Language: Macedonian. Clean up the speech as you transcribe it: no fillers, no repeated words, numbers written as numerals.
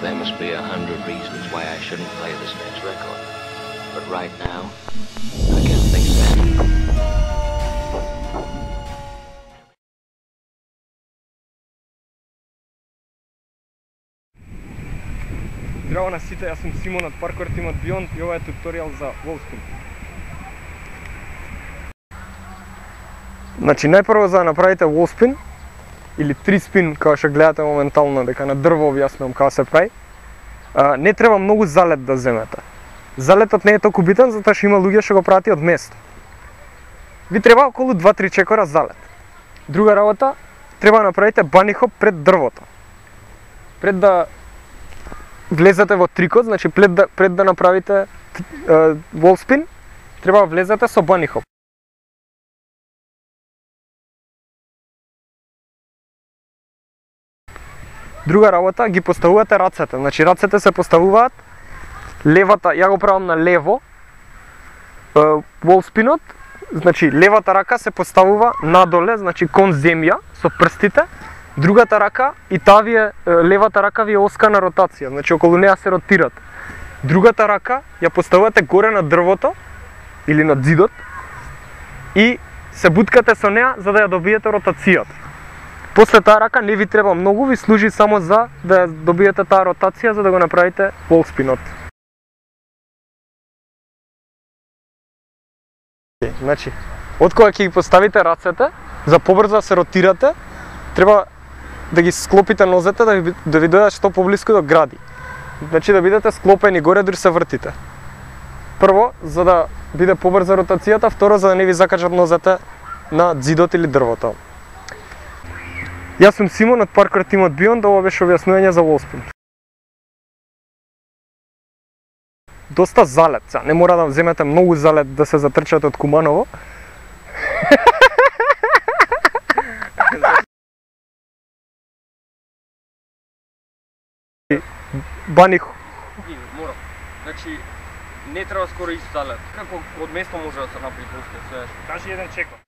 There must be 100 reasons why I shouldn't play this next record. But right now, I can't think of any. Здраво на сите, јас сум Симон од Parkour Team од Beyond и ова е туторијал за wall-spin. Значи, најпрво за да направите wall-spin или 3-spin, како што гледате моментално дека на дрво објаснувам како се прави, не треба многу залет да земете. Залетот не е толку битен затоа што има луѓе што го прават од место. Ви треба околу 2-3 чекора залет. Друга работа, треба да направите bunny hop пред дрвото. Пред да влезете во трикот, значи пред да направите wall-spin, треба да влезете со bunny hop. Друга работа, ги поставувате рацете. Значи рацете се поставуваат левата, ја го правам на лево wall-spinот, значи левата рака се поставува надоле, значи кон земја со прстите. Другата рака и таа ви е, левата рака ви е оска на ротација, значи околу неа се ротират. Другата рака ја поставувате горе на дрвото или на ѕидот и се буткате со неа за да ја добиете ротацијата. После таа рака не ви треба многу, ви служи само за да добиете таа ротација за да го направите wall-spinот. Значи, од кога ќе ги поставите рацете, за побрзо да се ротирате, треба да ги склопите нозете да ви дојдат што поблиску до гради. Значи да бидете склопени горе дури се вртите. Прво, за да биде побрза ротацијата, второ, за да не ви закачат нозете на ѕидот или дрвото. Јас сум Симон од Parkour Team од Beyond, ова беше објаснување за wall-spin. Доста залет, не мора да земете многу залет да се затрчате од Куманово. Bunny hop. Мора. Значи не треба скоро исто залет. Како од место може да се направи после све? Кажи еден чекор.